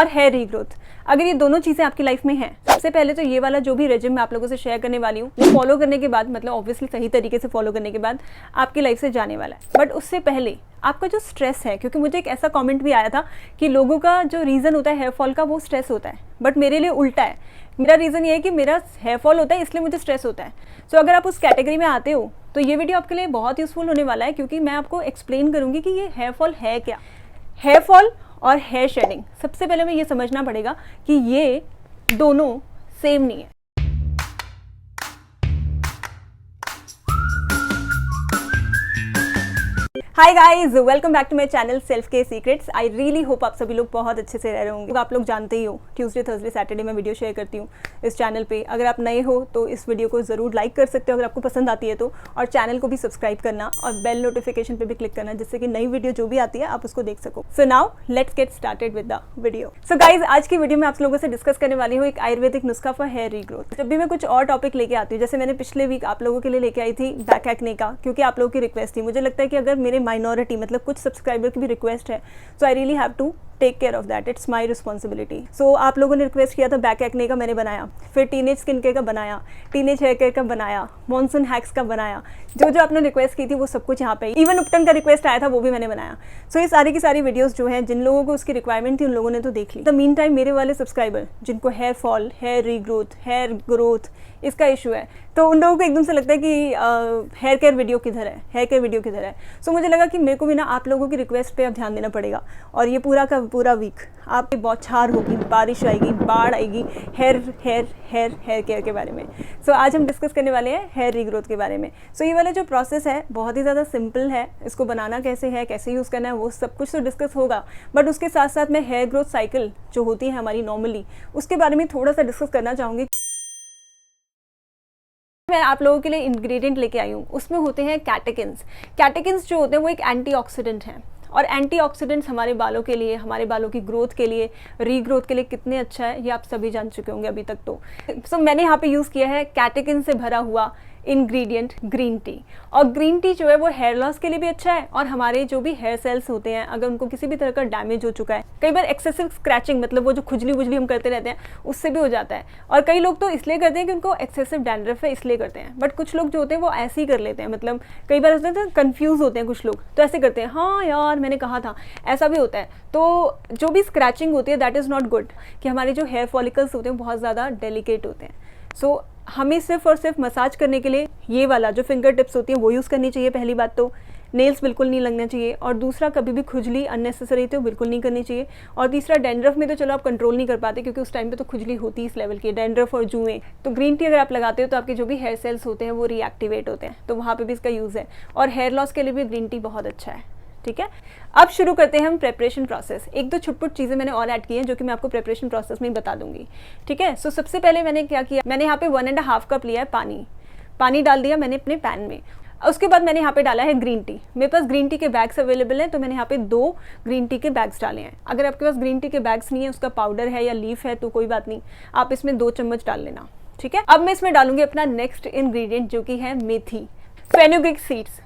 और hair regrowth. अगर ये दोनों चीज़ें आपकी लाइफ में हैं, सबसे पहले तो ये वाला जो भी रेजिम मैं आप लोगों से शेयर करने वाली हूँ वो फॉलो करने के बाद, मतलब ऑब्वियसली सही तरीके से फॉलो करने के बाद आपकी लाइफ से जाने वाला है। बट उससे पहले आपका जो स्ट्रेस है, क्योंकि मुझे एक ऐसा कमेंट भी आया था कि लोगों का जो रीज़न होता है हेयर फॉल का वो स्ट्रेस होता है, बट मेरे लिए उल्टा है। मेरा रीज़न ये है कि मेरा हेयर फॉल होता है इसलिए मुझे स्ट्रेस होता है। सो अगर आप उस कैटेगरी में आते हो तो ये वीडियो आपके लिए बहुत यूज़फुल होने वाला है, क्योंकि मैं आपको एक्सप्लेन करूँगी कि ये हेयर फॉल है क्या। हेयर फॉल और हेयर शेडिंग, सबसे पहले हमें ये समझना पड़ेगा कि ये दोनों सेम नहीं है। Hi guys, welcome back to my channel self care secrets. I really hope आप सभी लोग बहुत अच्छे से रह रहे होंगे। आप लोग जानते ही हो ट्यूसडे थर्सडे सैटरडे में वीडियो शेयर करती हूँ इस चैनल पे। अगर आप नए हो तो इस वीडियो को ज़रूर लाइक कर सकते हो अगर आपको पसंद आती है तो, और चैनल को भी सब्सक्राइब करना और बेल नोटिफिकेशन पे भी क्लिक करना, जिससे कि नई वीडियो जो भी आती है आप उसको देख सको। So now let's get started with the video. So guys, आज की वीडियो में आप लोगों से डिस्कस करने वाली हूँ एक आयुर्वेदिक नुस्खा फॉर हेयर रीग्रोथ। जब भी मैं कुछ और टॉपिक लेके आती हूँ, जैसे मैंने पिछले वीक आप लोगों के लिए लेके आई थी बैक एक्ने का, क्योंकि आप लोगों की रिक्वेस्ट थी। मुझे लगता है कि अगर मेरे माइनॉरिटी मतलब कुछ सब्सक्राइबर की भी रिक्वेस्ट है, so I really have to take care of that, it's my responsibility. So आप लोगों ने रिक्वेस्ट किया था बैक एक्ने का, मैंने बनाया, फिर टीनेज स्किन केयर का बनाया, टीनेज हेयर केयर का बनाया, मॉनसून हैक्स का बनाया। जो जो आपने रिक्वेस्ट की थी वो सब कुछ यहाँ पे, इवन उपटन का रिक्वेस्ट आया था वो भी मैंने बनाया। सो ये सारी की सारी वीडियोस जो हैं, जिन लोगों को उसकी रिक्वायरमेंट थी उन लोगों ने तो देख ली। द मीन टाइम मेरे वाले सब्सक्राइबर जिनको hair fall, hair regrowth, hair growth इसका इशू है, तो उन लोगों को एकदम से लगता है कि हेयर केयर वीडियो किधर है, हेयर केयर वीडियो किधर है। सो मुझे लगा कि मेरे को भी ना आप लोगों की रिक्वेस्ट पे अब ध्यान देना पड़ेगा, और ये पूरा का पूरा वीक आपकी बौछार होगी, बारिश आएगी, बाढ़ आएगी hair hair hair hair care के बारे में। सो आज हम डिस्कस करने वाले हैं हेयर रीग्रोथ के बारे में। सो ये वाला जो प्रोसेस है बहुत ही ज़्यादा सिंपल है, इसको बनाना कैसे है, कैसे यूज़ करना है, वो सब कुछ तो डिस्कस होगा। बट उसके साथ साथ मैं हेयर ग्रोथ साइकिल जो होती है हमारी नॉर्मली, उसके बारे में थोड़ा सा डिस्कस करना चाहूँगी। मैं आप लोगों के लिए इंग्रेडिएंट लेके आई हूँ, उसमें होते हैं कैटेकिन्स। कैटेकिन्स जो होते हैं वो एक एंटीऑक्सीडेंट हैं, और एंटीऑक्सीडेंट्स हमारे बालों के लिए, हमारे बालों की ग्रोथ के लिए, रीग्रोथ के लिए कितने अच्छा है ये आप सभी जान चुके होंगे अभी तक तो। सो मैंने यहाँ पे यूज़ किया है कैटेकिन से भरा हुआ इंग्रेडिएंट ग्रीन टी। और ग्रीन टी जो है वो हेयर लॉस के लिए भी अच्छा है, और हमारे जो भी हेयर सेल्स होते हैं अगर उनको किसी भी तरह का डैमेज हो चुका है, कई बार एक्सेसिव स्क्रैचिंग मतलब वो जो खुजली वुजली हम करते रहते हैं उससे भी हो जाता है। और कई लोग तो इसलिए करते हैं कि उनको एक्सेसिव डैंड्रफ है इसलिए करते हैं, बट कुछ लोग जो होते हैं वो ऐसे ही कर लेते हैं, मतलब कई बार होते हैं तो कन्फ्यूज़ होते हैं कुछ लोग, तो ऐसे करते हैं, हाँ यार मैंने कहा था, ऐसा भी होता है। तो जो भी स्क्रैचिंग होती है दैट इज़ नॉट गुड, कि हमारे जो हेयर फॉलिकल्स होते हैं बहुत ज़्यादा डेलिकेट होते हैं। सो हमें सिर्फ और सिर्फ मसाज करने के लिए ये वाला जो फिंगर टिप्स होती है वो यूज़ करनी चाहिए। पहली बात तो नेल्स बिल्कुल नहीं लगना चाहिए, और दूसरा कभी भी खुजली अननेसेसरी तो बिल्कुल नहीं करनी चाहिए, और तीसरा डैंड्रफ में तो चलो आप कंट्रोल नहीं कर पाते क्योंकि उस टाइम पे तो खुजली होती है इस लेवल की, डैंड्रफ और जुएं। तो ग्रीन टी अगर आप लगाते हो तो आपके जो भी हेयर सेल्स होते हैं वो रीएक्टिवेट होते हैं, तो वहाँ पर भी इसका यूज़ है। और हेयर लॉस के लिए भी ग्रीन टी बहुत अच्छा है। ठीक है, अब शुरू करते हैं हम प्रेपरेशन प्रोसेस। एक दो छुटपुट चीज़ें मैंने और ऐड की हैं जो कि मैं आपको प्रेपरेशन प्रोसेस में ही बता दूंगी। ठीक है, सो सबसे पहले मैंने क्या किया, मैंने यहाँ पे 1.5 कप लिया है पानी डाल दिया मैंने अपने पैन में। उसके बाद मैंने यहाँ पे डाला है ग्रीन टी। मेरे पास ग्रीन टी के बैग्स अवेलेबल हैं, तो मैंने यहाँ पे 2 ग्रीन टी के बैग्स डाले हैं। अगर आपके पास ग्रीन टी के बैग्स नहीं है, उसका पाउडर है या लीफ है तो कोई बात नहीं, आप इसमें 2 चम्मच डाल लेना। ठीक है, अब मैं इसमें डालूंगी अपना नेक्स्ट इंग्रेडिएंट जो कि है मेथी, फेनुग्रीक सीड्स।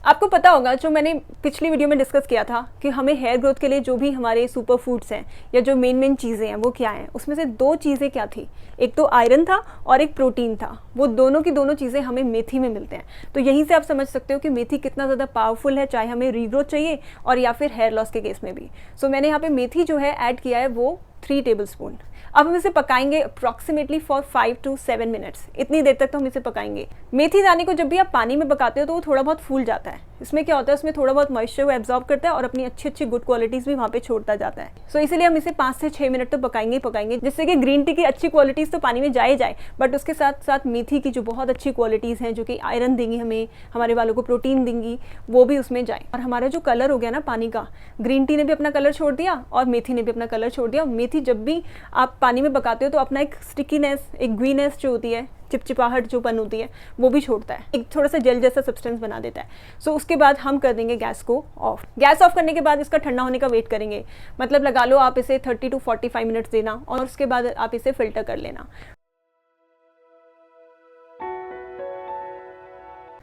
आपको पता होगा जो मैंने पिछली वीडियो में डिस्कस किया था कि हमें हेयर ग्रोथ के लिए जो भी हमारे सुपर फूड्स हैं या जो मेन चीज़ें हैं वो क्या हैं, उसमें से 2 चीज़ें क्या थी, एक तो आयरन था और एक प्रोटीन था। वो दोनों की दोनों चीज़ें हमें मेथी में मिलते हैं। तो यहीं से आप समझ सकते हो कि मेथी कितना ज़्यादा पावरफुल है, चाहे हमें रीग्रोथ चाहिए और या फिर हेयर लॉस के केस में भी। सो मैंने यहाँ पे मेथी जो है ऐड किया है वो 3 टेबलस्पून। अब हम इसे पकाएंगे अप्रॉक्सीमेटली फॉर 5 to 7 मिनट्स, इतनी देर तक तो हम इसे पकाएंगे। मेथी दाने को जब भी आप पानी में पकाते हो तो वो थोड़ा बहुत फूल जाता है। इसमें क्या होता है, उसमें थोड़ा बहुत मॉइस्चर वो एब्जॉर्ब करता है और अपनी अच्छी गुड क्वालिटीज़ भी वहाँ पे छोड़ता जाता है। सो इसीलिए हम इसे 5 से 6 मिनट तो पकाएंगे, जिससे कि ग्रीन टी की अच्छी क्वालिटीज़ तो पानी में जाए, बट उसके साथ साथ मेथी की जो बहुत अच्छी क्वालिटीज़ हैं जो कि आयरन देंगी हमें, हमारे बालों को प्रोटीन देंगी, वो भी उसमें जाए। और हमारा जो कलर हो गया ना पानी का, ग्रीन टी ने भी अपना कलर छोड़ दिया और मेथी ने भी अपना कलर छोड़ दिया। मेथी जब भी आप पानी में पकाते हो तो अपना एक स्टिकीनेस, एक ग्रीनेस जो होती है, चिपचिपाहट जो पन होती है वो भी छोड़ता है, एक थोड़ा सा जेल जैसा सब्सटेंस बना देता है। सो उसके बाद हम कर देंगे गैस को ऑफ। गैस ऑफ करने के बाद इसका ठंडा होने का वेट करेंगे, मतलब लगा लो आप इसे 30 to 45 मिनट्स देना, और उसके बाद आप इसे फिल्टर कर लेना।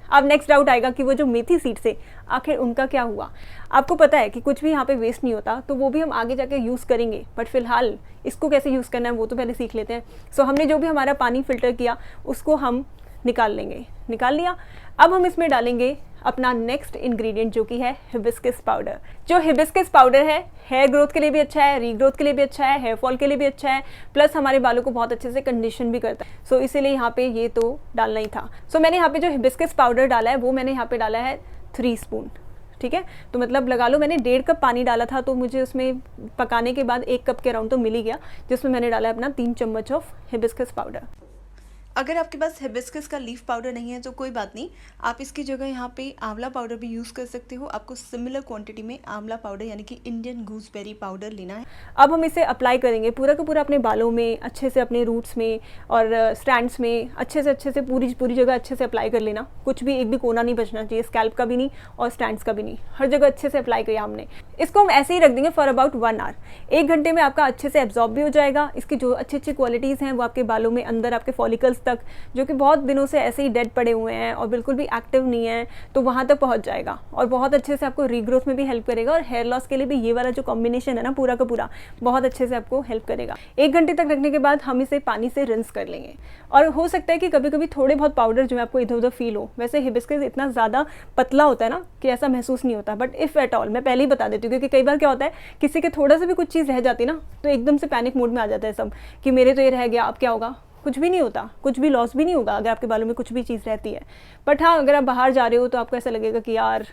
अब नेक्स्ट डाउट आएगा कि वो जो मेथी सीड्स थे आखिर उनका क्या हुआ। आपको पता है कि कुछ भी यहाँ पे वेस्ट नहीं होता, तो वो भी हम आगे जाके यूज़ करेंगे, बट फिलहाल इसको कैसे यूज़ करना है वो तो पहले सीख लेते हैं। सो हमने जो भी हमारा पानी फिल्टर किया उसको हम निकाल लेंगे, निकाल लिया। अब हम इसमें डालेंगे अपना नेक्स्ट इंग्रेडिएंट जो कि है हिबिस्कस पाउडर। जो हिबिस्कस पाउडर है हेयर ग्रोथ के लिए भी अच्छा है, रीग्रोथ के लिए भी अच्छा है, हेयर फॉल के लिए भी अच्छा है, प्लस हमारे बालों को बहुत अच्छे से कंडीशन भी करता है। सो इसीलिए यहाँ पे ये तो डालना ही था। सो मैंने यहाँ पे जो हिबिस्कस पाउडर डाला है वो मैंने यहाँ पे डाला है 3 स्पून, ठीक है। तो मतलब लगा लो मैंने 1.5 कप पानी डाला था, तो मुझे उसमें पकाने के बाद 1 कप के अराउंड तो मिल ही गया, जिसमें मैंने डाला है अपना 3 चम्मच ऑफ हिबिस्कस पाउडर। अगर आपके पास हिबिस्कस का लीफ पाउडर नहीं है तो कोई बात नहीं, आप इसकी जगह यहाँ पे आंवला पाउडर भी यूज़ कर सकते हो। आपको सिमिलर क्वांटिटी में आंवला पाउडर यानी कि इंडियन गूसबेरी पाउडर लेना है। अब हम इसे अप्लाई करेंगे पूरा का पूरा अपने बालों में, अच्छे से अपने रूट्स में और स्ट्रैंड्स में अच्छे से पूरी जगह अच्छे से अप्लाई कर लेना। कुछ भी एक भी कोना नहीं बचना चाहिए, स्कैल्प का भी नहीं और स्ट्रैंड्स का भी नहीं, हर जगह अच्छे से अप्लाई किया हमने। इसको हम ऐसे ही रख देंगे फॉर अबाउट 1 आवर। 1 घंटे में आपका अच्छे से एब्जॉर्ब भी हो जाएगा। इसकी जो अच्छी क्वालिटीज़ हैं वो आपके बालों में अंदर आपके फॉलिकल्स तक, जो कि बहुत दिनों से ऐसे ही डेड पड़े हुए हैं और बिल्कुल भी एक्टिव नहीं है, तो वहाँ तक पहुँच जाएगा और बहुत अच्छे से आपको रीग्रोथ में भी हेल्प करेगा। और हेयर लॉस के लिए भी ये वाला जो कॉम्बिनेशन है ना पूरा का पूरा बहुत अच्छे से आपको हेल्प करेगा। 1 घंटे तक रखने के बाद हम इसे पानी से रिंस कर लेंगे। और हो सकता है कि कभी कभी थोड़े बहुत पाउडर जो है आपको इधर उधर फील हो। वैसे हिबिस्कस इतना ज़्यादा पतला होता है ना कि ऐसा महसूस नहीं होता, बट इफ़ एट ऑल मैं पहले ही बता देती हूँ, क्योंकि कई बार क्या होता है किसी के थोड़ा सा भी कुछ चीज़ रह जाती है ना तो एकदम से पैनिक मोड में आ जाता है सब कि मेरे तो ये रह गया, अब क्या होगा। कुछ भी नहीं होता, कुछ भी लॉस भी नहीं होगा अगर आपके बालों में कुछ भी चीज़ रहती है। बट हाँ, अगर आप बाहर जा रहे हो तो आपको ऐसा लगेगा कि यार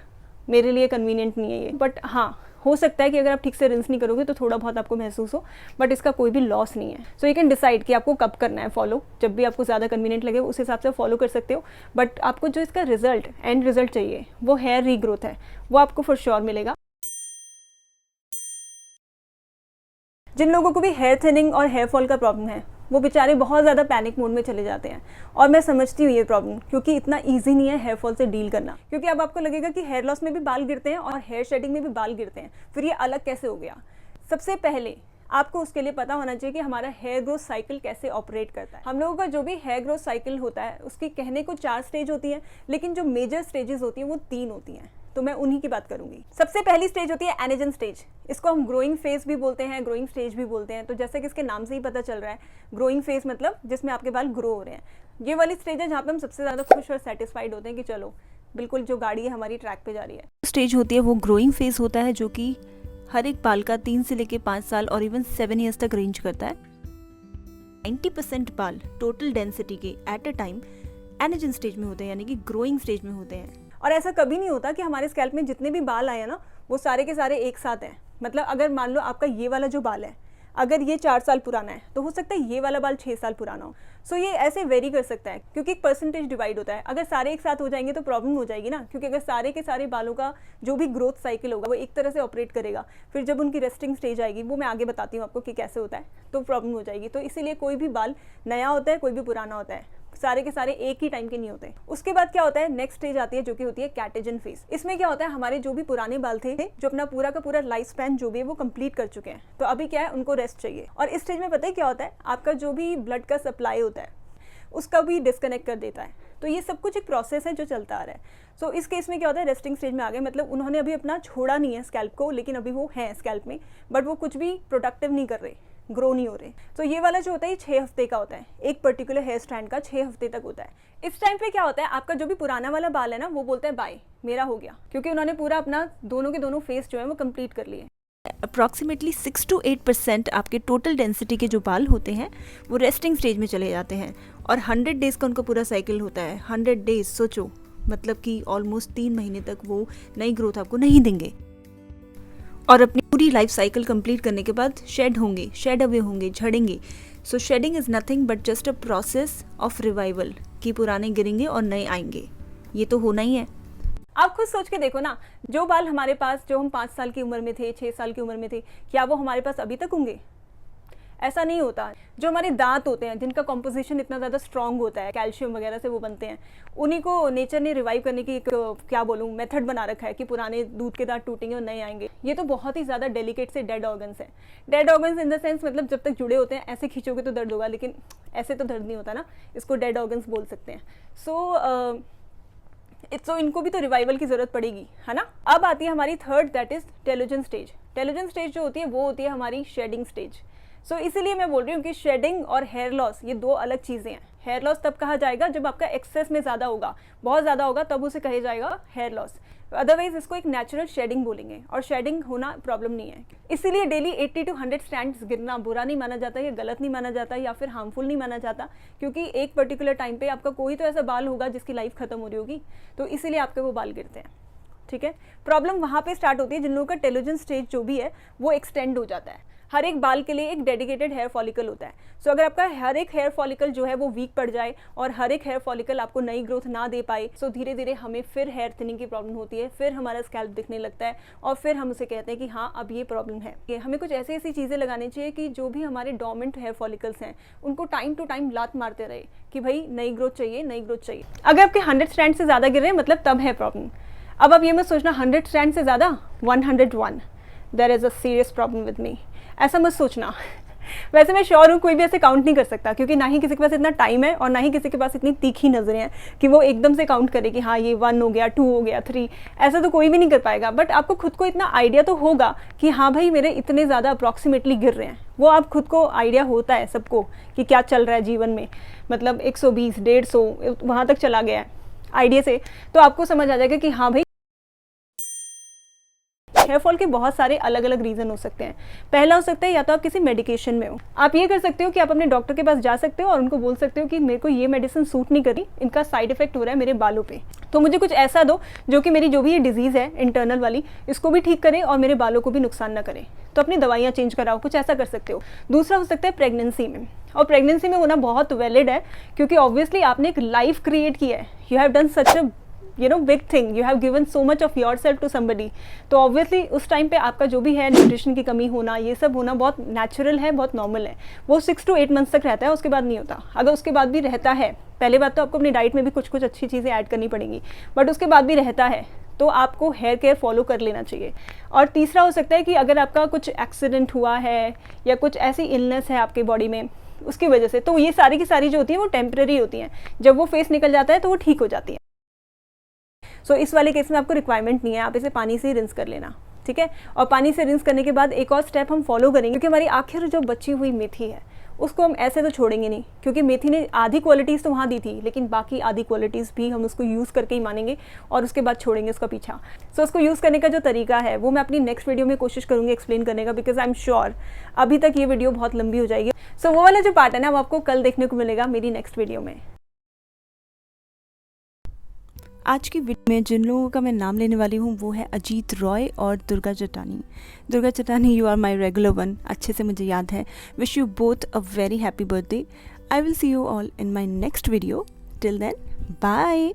मेरे लिए कन्वीनियंट नहीं है ये। बट हाँ, हो सकता है कि अगर आप ठीक से रिंस नहीं करोगे तो थोड़ा बहुत आपको महसूस हो, बट इसका कोई भी लॉस नहीं है। सो यू कैन डिसाइड कि आपको कब करना है फॉलो। जब भी आपको ज़्यादा कन्वीनियंट लगे उस हिसाब से फॉलो कर सकते हो, बट आपको जो इसका रिजल्ट एंड रिजल्ट चाहिए वो हेयर रीग्रोथ है, वो आपको फॉर श्योर मिलेगा। जिन लोगों को भी हेयर थिनिंग और हेयर फॉल का प्रॉब्लम है वो बेचारे बहुत ज़्यादा पैनिक मोड में चले जाते हैं, और मैं समझती हूँ ये प्रॉब्लम, क्योंकि इतना इजी नहीं है हेयर फॉल से डील करना। क्योंकि अब आपको लगेगा कि हेयर लॉस में भी बाल गिरते हैं और हेयर शेडिंग में भी बाल गिरते हैं, फिर ये अलग कैसे हो गया। सबसे पहले आपको उसके लिए पता होना चाहिए कि हमारा हेयर ग्रोथ साइकिल कैसे ऑपरेट करता है। हम लोगों का जो भी हेयर ग्रोथ साइकिल होता है उसकी कहने को 4 स्टेज होती है, लेकिन जो मेजर स्टेजेस होती हैं वो 3 होती हैं, तो मैं उन्हीं की बात करूंगी। सबसे पहली स्टेज होती है एनेजन स्टेज। इसको हम ग्रोइंग फेज भी बोलते हैं, ग्रोइंग स्टेज भी बोलते हैं। तो जैसे कि इसके नाम से ही पता चल रहा है, ग्रोइंग फेज मतलब जिसमें आपके बाल ग्रो हो रहे हैं। ये वाली स्टेज है जहाँ पे हम सबसे ज़्यादा खुश और सेटिस्फाइड होते हैं कि चलो बिल्कुल जो गाड़ी है हमारी ट्रैक पे जा रही है। स्टेज होती है वो ग्रोइंग फेज होता है, जो कि हर एक बाल का 3 से लेके 5 साल और इवन 7 ईयर्स तक रेंज करता है। 90% बाल टोटल डेंसिटी के at a time anagen stage में होते हैं, यानी कि ग्रोइंग स्टेज में होते हैं। और ऐसा कभी नहीं होता कि हमारे स्कैल्प में जितने भी बाल आए हैं ना वो सारे के सारे एक साथ हैं। मतलब अगर मान लो आपका ये वाला जो बाल है अगर ये 4 साल पुराना है तो हो सकता है ये वाला बाल 6 साल पुराना हो। सो ये ऐसे वेरी कर सकता है क्योंकि एक परसेंटेज डिवाइड होता है। अगर सारे एक साथ हो जाएंगे तो प्रॉब्लम हो जाएगी ना, क्योंकि अगर सारे के सारे बालों का जो भी ग्रोथ साइकिल होगा वो एक तरह से ऑपरेट करेगा, फिर जब उनकी रेस्टिंग स्टेज आएगी वो मैं आगे बताती हूँ आपको कि कैसे होता है, तो प्रॉब्लम हो जाएगी। तो इसीलिए कोई भी बाल नया होता है कोई भी पुराना होता है, सारे के सारे एक ही टाइम के नहीं होते। उसके बाद क्या होता है, नेक्स्ट स्टेज आती है जो कि होती है कैटेजन फेज। इसमें क्या होता है, हमारे जो भी पुराने बाल थे जो अपना पूरा का पूरा लाइफ स्पैन जो भी है वो कंप्लीट कर चुके हैं, तो अभी क्या है उनको रेस्ट चाहिए। और इस स्टेज में पता है क्या होता है, आपका जो भी ब्लड का सप्लाई होता है उसका भी डिस्कनेक्ट कर देता है। तो ये सब कुछ एक प्रोसेस है जो चलता आ रहा है। सो इस केस में क्या होता है, रेस्टिंग स्टेज में आ गए, मतलब उन्होंने अभी अपना छोड़ा नहीं है स्कैल्प को, लेकिन अभी वो है स्कैल्प में, बट वो कुछ भी प्रोडक्टिव नहीं कर रहे, ग्रो नहीं हो रहे। तो ये वाला जो होता है ये 6 हफ्ते का होता है, एक पर्टिकुलर हेयर स्ट्रैंड का 6 हफ्ते तक होता है। इस टाइम पे क्या होता है, आपका जो भी पुराना वाला बाल है ना वो बोलता है बाय मेरा हो गया, क्योंकि उन्होंने पूरा अपना दोनों के दोनों फेस जो है वो कंप्लीट कर लिए। अप्रॉक्सीमेटली 6 to 8% आपके टोटल डेंसिटी के जो बाल होते हैं वो रेस्टिंग स्टेज में चले जाते हैं, और 100 डेज़ का उनका पूरा साइकिल होता है। 100 डेज़ सोचो, मतलब कि ऑलमोस्ट 3 महीने तक वो नई ग्रोथ आपको नहीं देंगे, और अपनी पूरी लाइफ साइकिल कंप्लीट करने के बाद शेड होंगे, शेड अवे होंगे, झड़ेंगे। So shedding is nothing but just a process of revival, कि पुराने गिरेंगे और नए आएंगे, ये तो होना ही है। आप खुद सोच के देखो ना, जो बाल हमारे पास जो हम 5 साल की उम्र में थे, 6 साल की उम्र में थे, क्या वो हमारे पास अभी तक होंगे? ऐसा नहीं होता। जो हमारे दांत होते हैं जिनका कॉम्पोजिशन इतना ज़्यादा स्ट्रॉन्ग होता है, कैल्शियम वगैरह से वो बनते हैं, उन्हीं को नेचर ने रिवाइव करने की एक क्या बोलूँ मेथड बना रखा है कि पुराने दूध के दांत टूटेंगे और नए आएंगे। ये तो बहुत ही ज़्यादा डेलिकेट से डेड ऑर्गन्स है। Dead organs in the sense मतलब जब तक जुड़े होते हैं ऐसे खींचोगे तो दर्द होगा, लेकिन ऐसे तो दर्द नहीं होता ना, इसको डेड ऑर्गन्स बोल सकते हैं। सो सो इनको भी तो रिवाइवल की ज़रूरत पड़ेगी, है ना। अब आती है हमारी third, that is telogen stage. Telogen stage जो होती है वो होती है हमारी शेडिंग स्टेज। सो इसीलिए मैं बोल रही हूँ कि शेडिंग और हेयर लॉस ये दो अलग चीज़ें हैं। हेयर लॉस तब कहा जाएगा जब आपका एक्सेस में ज़्यादा होगा, बहुत ज़्यादा होगा, तब उसे कहा जाएगा हेयर लॉस। अदरवाइज इसको एक नेचुरल शेडिंग बोलेंगे, और शेडिंग होना प्रॉब्लम नहीं है। इसीलिए डेली 80 to 100 स्ट्रैंड्स गिरना बुरा नहीं माना जाता, या गलत नहीं माना जाता, या फिर हार्मफुल नहीं माना जाता, क्योंकि एक पर्टिकुलर टाइम पे आपका कोई तो ऐसा बाल होगा जिसकी लाइफ खत्म हो रही होगी, तो इसीलिए आपके वो बाल गिरते हैं, ठीक है। प्रॉब्लम वहाँ पे स्टार्ट होती है जिन लोगों का टेलोजन स्टेज जो भी है वो एक्सटेंड हो जाता है। हर एक बाल के लिए एक डेडिकेटेड हेयर फॉलिकल होता है। सो अगर आपका हर एक हेयर फॉलिकल जो है वो वीक पड़ जाए और हर एक हेयर फॉलिकल आपको नई ग्रोथ ना दे पाए, सो धीरे धीरे हमें फिर हेयर थिनिंग की प्रॉब्लम होती है, फिर हमारा स्कैल्प दिखने लगता है, और फिर हम उसे कहते हैं कि हाँ अब ये प्रॉब्लम है। हमें कुछ ऐसी ऐसी चीज़ें लगानी चाहिए कि जो भी हमारे डोमेंट हेयर फॉलिकल्स हैं उनको टाइम टू टाइम लात मारते रहे कि भाई नई ग्रोथ चाहिए, नई ग्रोथ चाहिए। अगर आपके 100 स्ट्रैंड से ज़्यादा गिर रहे हैं मतलब तब है प्रॉब्लम। अब आप ये मत सोचना 100 स्ट्रैंड से ज़्यादा 101 there is a serious problem with me, ऐसा मत सोचना। वैसे मैं श्योर हूँ कोई भी ऐसे काउंट नहीं कर सकता, क्योंकि ना ही किसी के पास इतना टाइम है और ना ही किसी के पास इतनी तीखी नज़रें हैं कि वो एकदम से काउंट करे कि हाँ ये 1 हो गया, 2 हो गया, 3, ऐसा तो कोई भी नहीं कर पाएगा। बट आपको खुद को इतना आइडिया तो होगा कि हाँ भाई मेरे इतने ज़्यादा अप्रॉक्सीमेटली गिर रहे हैं, वो आप खुद को आइडिया होता है सबको कि क्या चल रहा है जीवन में, मतलब 120, 150 वहाँ तक चला गया है आइडिया से, तो आपको समझ आ जाएगा कि हाँ भाई। हेयर फॉल के बहुत सारे अलग अलग रीज़न हो सकते हैं। पहला हो सकता है या तो आप किसी मेडिकेशन में हो। आप ये कर सकते हो कि आप अपने डॉक्टर के पास जा सकते हो और उनको बोल सकते हो कि मेरे को ये मेडिसिन सूट नहीं करी, इनका साइड इफेक्ट हो रहा है मेरे बालों पे, तो मुझे कुछ ऐसा दो जो कि मेरी जो भी ये डिजीज़ है इंटरनल वाली, इसको भी ठीक करे और मेरे बालों को भी नुकसान ना करे, तो अपनी दवाइयाँ चेंज कराओ, कुछ ऐसा कर सकते हो। दूसरा हो सकता है प्रेगनेंसी में, और प्रेगनेंसी में होना बहुत वैलिड है, क्योंकि ऑब्वियसली आपने एक लाइफ क्रिएट की है, you have done such a big thing, you have given so much of yourself to somebody, तो ऑब्वियसली उस टाइम पे आपका जो भी है न्यूट्रिशन की कमी होना, ये सब होना बहुत नेचुरल है, बहुत नॉर्मल है। वो 6 to 8 मंथ्स तक रहता है, उसके बाद नहीं होता। अगर उसके बाद भी रहता है, पहले बात तो आपको अपनी डाइट में भी कुछ कुछ अच्छी चीज़ें ऐड करनी पड़ेंगी, बट उसके बाद भी रहता है तो आपको हेयर केयर फॉलो कर लेना चाहिए। और तीसरा हो सकता है कि अगर आपका कुछ एक्सीडेंट हुआ है या कुछ ऐसी इलनेस है आपके बॉडी में उसकी वजह से, तो ये सारी की सारी जो होती है वो टेम्परेरी होती हैं, जब वो फेस निकल जाता है तो वो ठीक हो जाती है। सो इस वाले केस में आपको रिक्वायरमेंट नहीं है, आप इसे पानी से ही रिंस कर लेना, ठीक है। और पानी से रिंस करने के बाद एक और स्टेप हम फॉलो करेंगे, क्योंकि हमारी आखिर जो बची हुई मेथी है उसको हम ऐसे तो छोड़ेंगे नहीं, क्योंकि मेथी ने आधी क्वालिटीज़ तो वहाँ दी थी, लेकिन बाकी आधी क्वालिटीज़ भी हम उसको यूज़ करके ही मानेंगे और उसके बाद छोड़ेंगे उसका पीछा। सो उसको यूज़ करने का जो तरीका है वो मैं अपनी नेक्स्ट वीडियो में कोशिश करूँगी एक्सप्लेन करने का, बिकॉज आई एम श्योर अभी तक ये वीडियो बहुत लंबी हो जाएगी। सो वो वाला जो पार्ट है ना वो आपको कल देखने को मिलेगा मेरी नेक्स्ट वीडियो में। आज की वीडियो में जिन लोगों का मैं नाम लेने वाली हूँ वो है अजीत रॉय और Durga Chatani. Durga Chatani, you are my regular one, अच्छे से मुझे याद है। Wish you both a very happy birthday. I will see you all in my next video. Till then, bye.